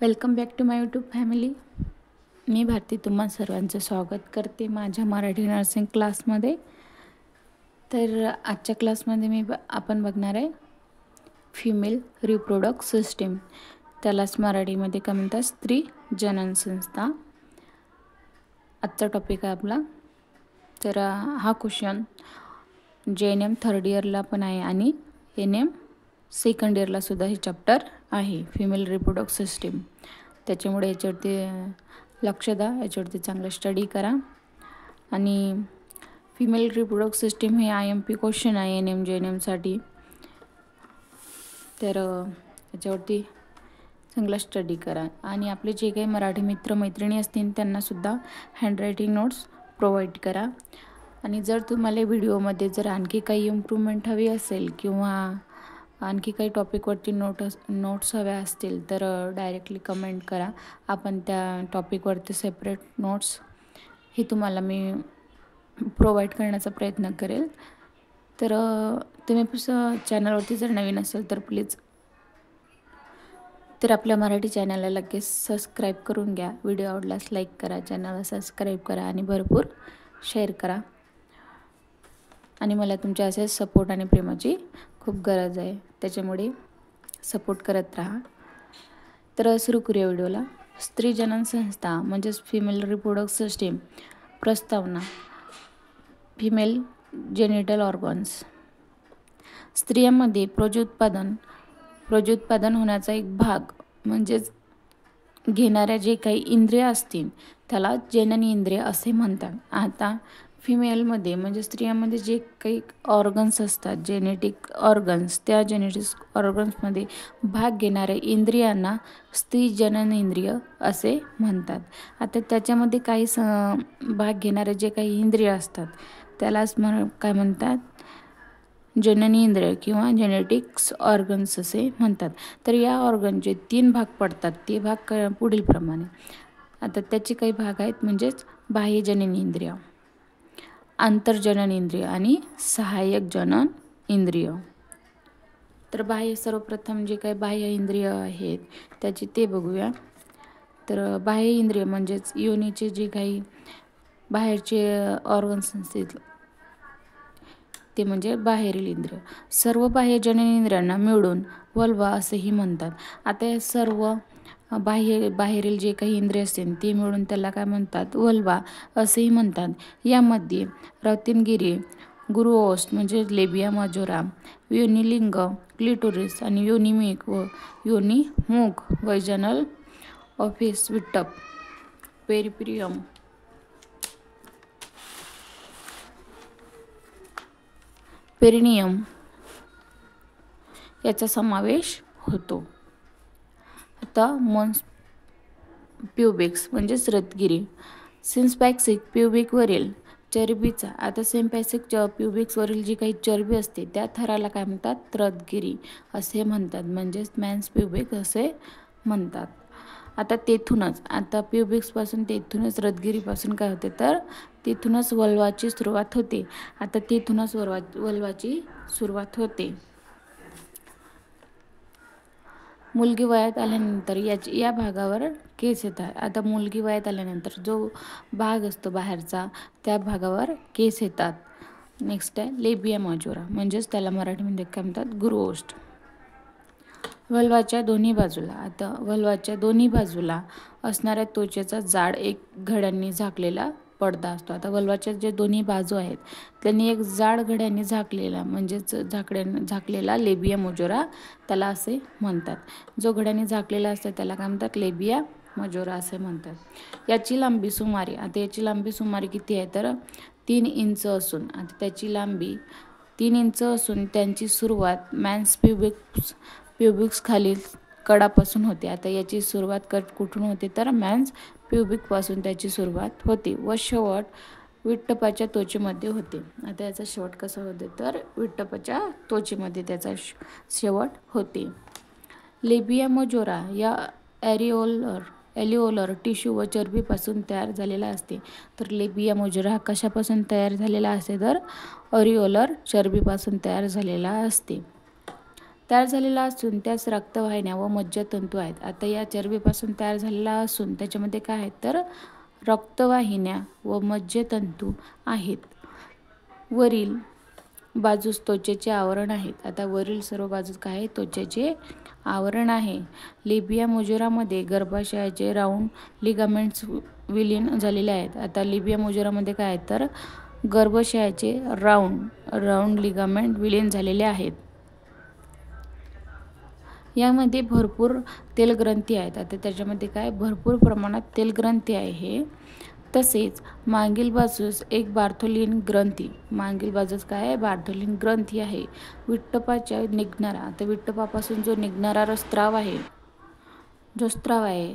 Welcome back to my YouTube family. मी भारती तुम्हा सर्वांचं स्वागत करते माझ्या मराठी नर्सिंग क्लासमध्ये. तर आजच्या क्लासमध्ये आपण बघणार आहे फिमेल रिप्रोडक्ट सिस्टीम, त्यालाच मराठीमध्ये काय म्हणतात स्त्री जनन संस्था. आजचा टॉपिक आहे आपला. तर हा क्वेश्चन JNM थर्ड इयरला पण आहे आणि NM सेकंड इयरला सुद्धा हे चॅप्टर आहे फिमेल रिप्रोडक्ट सिस्टीम. त्याच्यामुळे याच्यावरती लक्ष द्या, याच्यावरती चांगलं स्टडी करा. आणि फिमेल रिप्रोडक्ट सिस्टीम हे IMP क्वेश्चन आहे NM JNMसाठी. तर याच्यावरती चांगला स्टडी करा. आणि आपले जे काही मराठी मित्रमैत्रिणी असतील त्यांनासुद्धा हँडरायटिंग नोट्स प्रोव्हाइड करा. आणि जर तुम्हाला व्हिडिओमध्ये जर आणखी काही इम्प्रूव्हमेंट हवी असेल किंवा आणखी काही टॉपिकवरती नोट्स हव्या असतील तर डायरेक्टली कमेंट करा. आपण त्या टॉपिकवरती सेपरेट नोट्स हे तुम्हाला मी प्रोव्हाइड करण्याचा प्रयत्न करेल. तर तुम्ही चॅनलवरती जर नवीन असेल तर प्लीज तर आपल्या मराठी चॅनलला लगेच सबस्क्राईब करून घ्या. व्हिडिओ आवडल्यास लाईक करा, चॅनलला सबस्क्राईब करा आणि भरपूर शेअर करा. आणि मला तुमच्या असे सपोर्ट आणि प्रेमाची खूप गरज आहे, त्याच्यामुळे सपोर्ट करत राहा. तर सुरू करूया व्हिडिओला. स्त्री जनन संस्था म्हणजेच फिमेल रिप्रोडक्ट सिस्टीम. प्रस्तावना. Female genital organs. स्त्रियांमध्ये प्रजोत्पादन होण्याचा एक भाग म्हणजेच घेणाऱ्या जे काही इंद्रिय असतील त्याला जननी इंद्रिय असे म्हणतात. आता फिमेलमध्ये म्हणजे स्त्रियांमध्ये जे काही ऑर्गन्स असतात जेनेटिक ऑर्गन्स, त्या जेनेटिक ऑर्गन्समध्ये भाग घेणाऱ्या इंद्रियांना स्त्री जनन इंद्रिय असे म्हणतात. आता त्याच्यामध्ये काही भाग घेणारे जे काही इंद्रिय असतात त्यालाच काय म्हणतात जननी इंद्रिय किंवा जेनेटिक्स ऑर्गन्स असे म्हणतात. तर या ऑर्गनचे 3 भाग पडतात. ते भाग पुढील प्रमाणे. आता त्याचे काही भाग आहेत म्हणजेच बाह्य जनन इंद्रिय, आंतरजनन इंद्रिय आणि सहाय्यक जनन इंद्रिय. तर सर्वप्रथम जे काही बाह्य इंद्रिय आहेत त्याची ते बघूया. तर बाह्य इंद्रिय म्हणजेच योनीचे जे काही बाहेरचे ऑर्गन्स असतील ते म्हणजे बाहेरील इंद्रिय. सर्व बाह्य जनन इंद्रियांना मिळून वल्वा असेही म्हणतात. आता हे सर्व बाहेरील जे काही इंद्रिय असतील ते मिळून त्याला काय म्हणतात वल्वा असेही म्हणतात. यामध्ये रत्नगिरी, गुरुओस्ट म्हणजे लेबिया मजोरा, योनिलिंग, क्लिटोरिस आणि योनिमुख व योनिमुख, वैजनल ऑफिस, विट्टप, पेरिप्रियम, पेरिनियम याचा समावेश होतो. आता मन्स प्युबिक्स म्हणजेच रत्नगिरी. सिम्पॅथिक प्युबिकवरील चरबीचा. आता सिम्पॅथिक प्युबिक्सवरील जी काही चरबी असते त्या थराला काय म्हणतात रत्नगिरी असे म्हणतात, म्हणजेच मॅन्स प्युबिक असे म्हणतात. आता प्युबिक्सपासून तेथूनच रत्नगिरीपासून काय होते तर तिथूनच वल्वाची सुरुवात होते. आता तिथूनच वल्वाची सुरुवात होते. मुलगी वयात आल्यानंतर या भागावर केस येतात. आता मुलगी वयात आल्यानंतर जो भाग असतो बाहेरचा त्या भागावर केस येतात. नेक्स्ट आहे लेबिया मजोरा म्हणजेच त्याला मराठीमध्ये काय म्हणतात गुरुओस्ट. वल्वाच्या दोन्ही बाजूला. आता वल्वाच्या दोन्ही बाजूला असणाऱ्या त्वचेचा जाड एक घड्यांनी झाकलेला पडदा असतो. आता वल्वाच्या जे दोन्ही बाजू आहेत त्यांनी एक जाड घड्यांनी झाकलेला म्हणजेच झाकलेला लेबिया मजोरा त्याला असे म्हणतात. जो घड्यांनी झाकलेला असतो त्याला काय म्हणतात लेबिया मजोरा असे म्हणतात. याची लांबी सुमारे किती आहे तर 3 इंच असून, आता त्याची लांबी 3 इंच असून त्यांची सुरुवात मॅन्स प्युबिक्स खालील कडापासून होते. आता याची सुरुवात कुठून होते तर मॅन्स प्युबिकपासून त्याची सुरुवात होते व शेवट विट्टपाच्या त्वचेमध्ये होते. आता याचा शेवट कसा होते तर विट्टपाच्या त्वचेमध्ये त्याचा शेवट होते. लेबिया मजोरा या ॲरिओलर टिश्यू व चरबीपासून तयार झालेला असते. तर लेबिया मजोरा हा कशापासून तयार झालेला असते तर ॲरिओलर चरबीपासून तयार झालेला असते. तयार झालेला असून त्यास रक्तवाहिन्या व मज्जातंतू आहेत. आता या चरबीपासून तयार झालेला असून त्याच्यामध्ये काय आहेत तर रक्तवाहिन्या व मज्जातंतू आहेत. वरील बाजूस त्वचेचे आवरण आहेत. आता वरील सर्व बाजूस काय आहे त्वचेचे आवरण आहे. लेबिया मोजुरामध्ये गर्भाशयाचे राऊंड लिगामेंट्स विलीन झालेले आहेत. आता लेबिया मोजुरामध्ये काय आहे तर गर्भाशयाचे राऊंड लिगामेंट विलीन झालेले आहेत. यामध्ये भरपूर तेलग्रंथी आहेत. आता त्याच्यामध्ये काय भरपूर प्रमाणात तेलग्रंथी आहे. तसेच मागील बाजूस एक बार्थोलिन ग्रंथी, मागील बाजूस काय आहे बार्थोलिन ग्रंथी आहे. विट्टपाच्या निघणारा, आता विट्टपापासून जो निघणारा स्त्राव आहे, जो स्त्राव आहे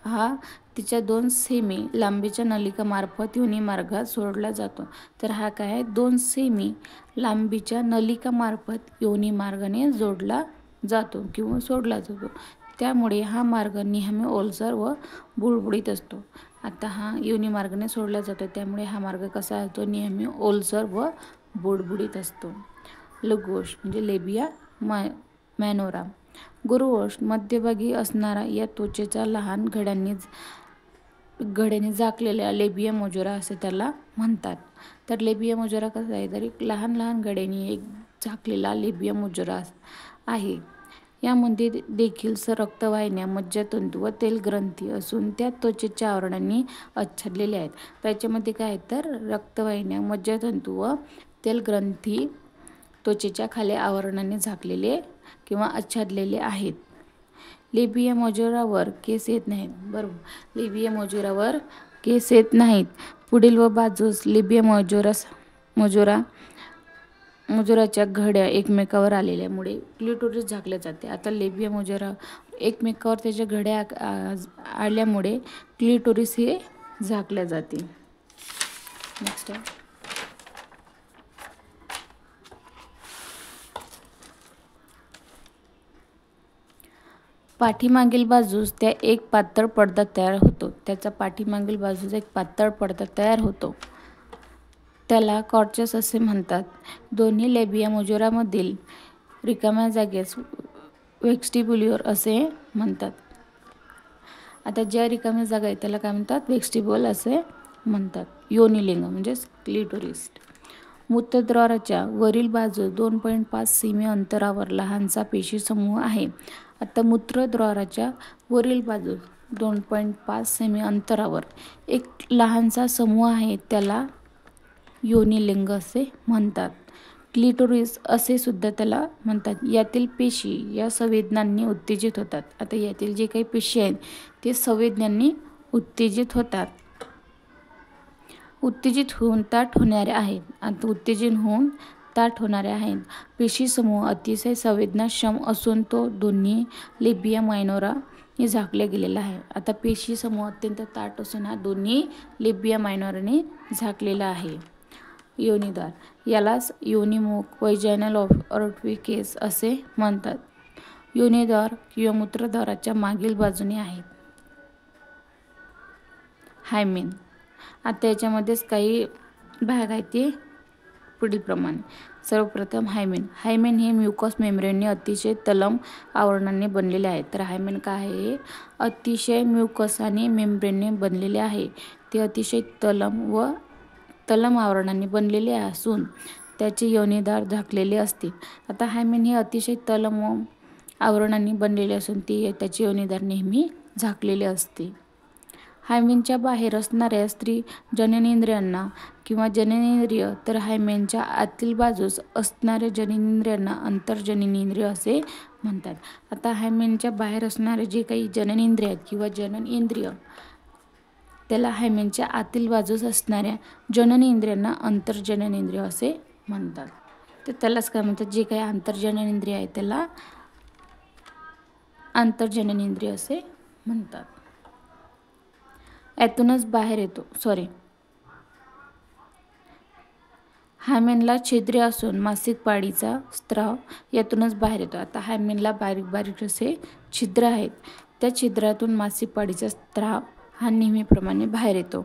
हा तिच्या 2 सेमी लांबीच्या नलिकामार्फत योनी मार्गात सोडला जातो. तर हा काय आहे 2 सेमी लांबीच्या नलिकामार्फत योनी मार्गाने जोडला जातो किंवा सोडला जातो. त्यामुळे हा मार्ग नेहमी ओलसर व बुळबुळीत असतो. आता हा योनी मार्गाने सोडला जातो त्यामुळे हा मार्ग कसा असतो नेहमी ओलसर व बुळबुळीत असतो. लघुवंश म्हणजे लेबिया मायनोरा. गुरुवंश मध्यभागी असणारा या त्वचेचा लहान घड्याने झाकलेल्या लेबिया मोजुरा असे त्याला म्हणतात. तर लेबिया मोजुरा कसा आहे तर एक लहान घड्याने एक झाकलेला लेबिया मोजुरा आहे. यामध्ये देखील रक्तवाहिन्या, मज्जातंतू व तेलग्रंथी असून त्या त्वचेच्या आवरणांनी आच्छादलेल्या आहेत. त्याच्यामध्ये काय आहे तर रक्तवाहिन्या, मज्जातंतू व तेलग्रंथी त्वचेच्या खाली आवरणाने झाकलेले किंवा आच्छादलेले आहेत. लेबिया मोजुरावर केस येत नाहीत. बरोबर, लेबिया मोजुरावर केस येत नाहीत. पुढील व बाजूस लेबिया मोजुराच्या घड्या एकमेकावर आलेल्यामुळे क्लिटोरिस झाकले जाते. आता लेबिया मोजुरा एकमेकावर त्याच्या घड्या आल्यामुळे क्लिटोरिस हे झाकले जाते. नेक्स्ट आहे पाठीमागील बाजूस त्या एक पातळ पडदा तयार होतो. त्याचा पाठीमागील बाजूस एक पातळ पडदा तयार होतो. त्याला कॉर्चस असे म्हणतात. दोन्ही लेबिया मोजुरामधील रिकाम्या जागेस वेस्टिब्युलर असे म्हणतात. आता ज्या रिकाम्या जागा आहेत त्याला काय म्हणतात वेस्टिब्युल असे म्हणतात. योनिलिंग म्हणजे क्लिटोरिस. मूत्रद्वाराच्या वरील बाजूस 2.5 सेमी अंतरावर लहानसा पेशी समूह आहे. आता मूत्रद्वाराच्या वरील बाजूस 2.5 सेमी अंतरावर एक लहानसा समूह आहे त्याला योनिलिंग असे म्हणतात. क्लिटोरिस असे सुद्धा त्याला म्हणतात. यातील पेशी या संवेदनांनी उत्तेजित होतात. आता यातील जे काही पेशी आहेत ते संवेदनांनी उत्तेजित होतात. उत्तेजित होऊन ताठ होणारे आहेत. आता उत्तेजन होऊन ताठ होणारे आहेत. पेशी समूह अतिशय संवेदनाक्षम असून तो दोन्ही लेबिया मायनोरा ने झाकला गेलेला आहे. आता पेशी समूह अत्यंत ताठ असून हा दोन्ही लेबिया मायनोराने झाकलेला आहे. योनिद्वार यालाच योनिमुख वैजाइनल ऑरिफिस असे म्हणतात. योनिद्वार किंवा मूत्रद्वाराच्या मागील बाजूने आहेत. हायमेन. आता याच्यामध्येच काही भाग आहेत ते पुढीलप्रमाणे. सर्वप्रथम हायमेन हे म्युकस मेम्ब्रेनने अतिशय तलम आवरणाने बनलेले आहे. तर हायमेन काय आहे अतिशय म्युकस आणि मेम्ब्रेनने बनलेले आहे. ते अतिशय तलम आवरणाने बनलेले असून त्याचे योनिद्वार झाकलेले असते. आता हायमेन हे अतिशय तलम आवरणाने बनलेले असून त्याचे योनिद्वार नेहमी झाकलेले असते. हायमेनच्या बाहेर असणाऱ्या स्त्री जननेंद्रियांना किंवा जननेंद्रिय तर हायमेनच्या आतील बाजूस असणाऱ्या जननेंद्रियांना अंतर्जननेंद्रिय असे म्हणतात. आता हायमेनच्या बाहेर असणारे जे काही जननेंद्रिय आहेत किंवा जननेंद्रिय त्याला हायमेनच्या आतील बाजूस असणाऱ्या जननेंद्रियांना अंतर्जननेंद्रिय असे म्हणतात. तर त्यालाच काय म्हणतात जे काही अंतर्जननेंद्रिय आहे त्याला अंतर्जननेंद्रिय असे म्हणतात. यातूनच बाहेर येतो हायमेनला छिद्रे असून मासिक पाळीचा स्त्राव यातूनच बाहेर येतो. आता हायमेनला बारीक असे छिद्र आहेत. त्या छिद्रातून मासिक पाळीचा स्त्राव हा नेहमीप्रमाणे बाहेर येतो.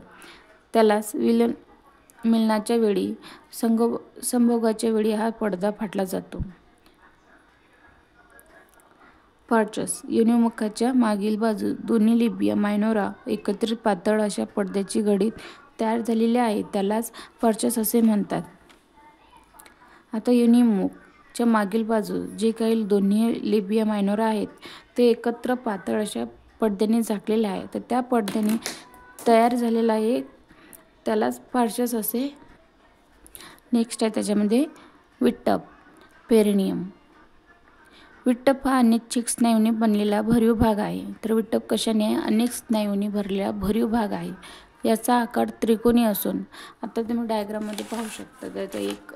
त्यालाच मिलनाच्या वेळी संभोगाच्या वेळी हा पडदा फाटला जातो. पर्चस योनिमुखाच्या मागील बाजू दोन्ही लिबिया मायनोरा एकत्रित पातळ अशा पडद्याची घडी तयार झालेली आहे, त्यालाच पर्चस असे म्हणतात. आता योनिमुखच्या मागील बाजू जे काही दोन्ही लिबिया मायनोरा आहेत ते एकत्र पातळ अशा पडद्याने झाकलेले आहे, तर त्या पडद्याने तयार झालेला आहे त्यालाच पर्चस असे. नेक्स्ट आहे त्याच्यामध्ये विट्टप पेरिनियम. विट्टप हा अनेक स्नायूंनी बनलेला भरीव भाग आहे. तर विट्टप कशाने आहे? अनेक स्नायूंनी भरलेला भरीव भाग आहे. याचा आकार त्रिकोणी असून आता तुम्ही डायग्राममध्ये पाहू शकता त्याचा एक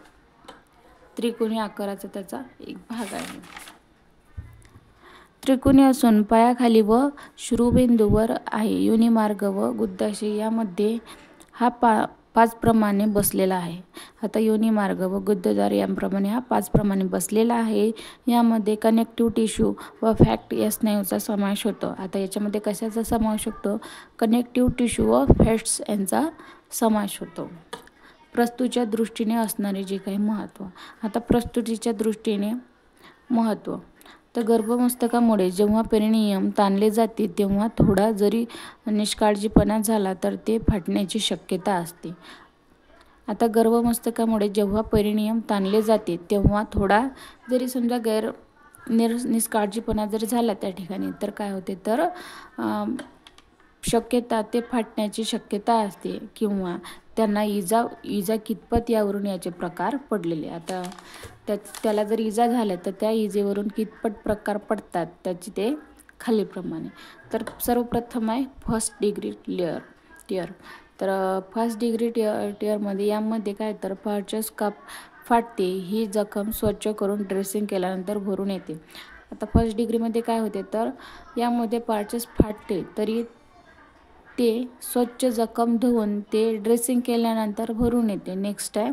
त्रिकोणी आकाराचा त्याचा एक भाग आहे. त्रिकोणी असून पायाखाली व शिरोबिंदूवर आहे. योनिमार्ग व गुदाशय यामध्ये हा पाचप्रमाणे बसलेला आहे. आता योनिमार्ग व गुदद्वार याप्रमाणे हा पाचप्रमाणे बसलेला आहे. यामध्ये कनेक्टिव्ह टिश्यू व फॅट या स्नायूचा समावेश होतो. आता याच्यामध्ये कशाचा समावेश होतो? कनेक्टिव्ह टिश्यू व फॅट्स यांचा समावेश होतो. प्रस्तुतीच्या दृष्टीने असणारे जे काही महत्त्व. आता प्रस्तुतीच्या दृष्टीने महत्त्व तर गर्भमस्तकामुळे जेव्हा पेरिनियम ताणले जाते तेव्हा थोडा जरी निष्काळजीपणा झाला तर ते फाटण्याची शक्यता असते. आता गर्भमस्तकामुळे जेव्हा पेरिनियम ताणले जाते तेव्हा थोडा जरी समजा निष्काळजीपणा जर झाला त्या ठिकाणी तर काय होते तर शक्यता ते फाटण्याची शक्यता असते किंवा त्यांना इजा कितपत यावरून याचे प्रकार पडलेले. आता त्याला जर इजा झाल्या तर त्या इजेवरून कितपत प्रकार पडतात त्याची ते खालीप्रमाणे. तर सर्वप्रथम आहे फर्स्ट डिग्री टिअर. तर फर्स्ट डिग्री टिअरमध्ये यामध्ये काय तर पर्चस फाटते. ही जखम स्वच्छ करून ड्रेसिंग केल्यानंतर भरून येते. आता फर्स्ट डिग्रीमध्ये काय होते तर यामध्ये पर्चस फाटते तरी ते स्वच्छ जखम धुवून ते ड्रेसिंग केल्यानंतर भरून येते. नेक्स्ट आहे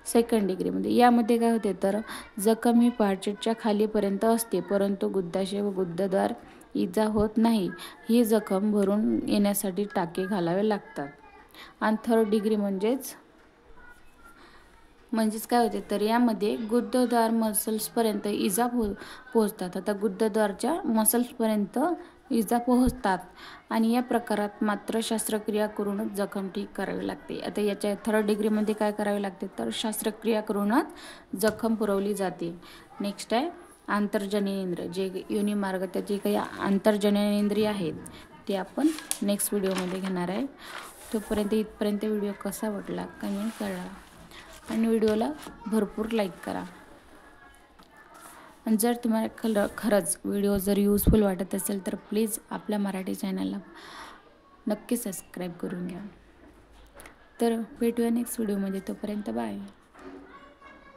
सेकंड डिग्रीमध्ये. यामध्ये काय होते तर जखम ही पर्चसच्या खालीपर्यंत असते परंतु गुदाशय व गुदद्वार इजा होत नाही. ही जखम भरून येण्यासाठी टाके घालावे लागतात. आणि थर्ड डिग्री म्हणजेच काय होते तर यामध्ये गुदद्वार मसल्सपर्यंत इजा पोहोचतात. आता गुदद्वारच्या मसल्सपर्यंत इजा पोहोचतात आणि या प्रकारात मात्र शस्त्रक्रिया करूनच जखम ठीक करावी लागते. आता याच्या थर्ड डिग्रीमध्ये काय करावे लागते तर शस्त्रक्रिया करूनच जखम पुरवली जाते. नेक्स्ट आहे आंतरजननेंद्रिय. जे योनिमार्ग त्याचे काही आंतरजननेंद्रिय आहेत ते आपण नेक्स्ट व्हिडिओमध्ये घेणार आहे. तोपर्यंत इथपर्यंत व्हिडिओ कसा वाटला कमेंट करा आणि व्हिडिओला भरपूर लाईक करा. आणि जर तुम्हाला खरंच व्हिडिओ जर युजफुल वाटत असेल तर प्लीज आपल्या मराठी चॅनलला नक्की सबस्क्राईब करून घ्या. तर भेटूया नेक्स्ट व्हिडिओमध्ये. तोपर्यंत बाय.